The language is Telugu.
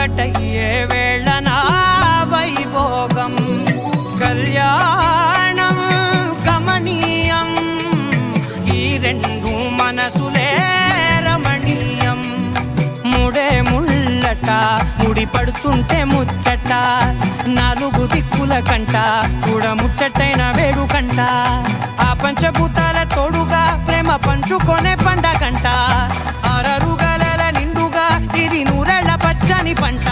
ఒకటయ్యే వేళన వైభోగం కళ్యాణం కమనీయం ఈ రెండు మనసులే రమణీయం ముడే ముళ్ళట ముడి పడుతుంటే ముచ్చట నాలుగు దిక్కుల కంట చూడ ముచ్చటైన వేడుకంట ఆ పంచభూతాల తోడుగా ప్రేమ పంచుకొనే పండగంట ఆరరుగల నిండుగా ఇది నూరెళ్ళ పచ్చని పంట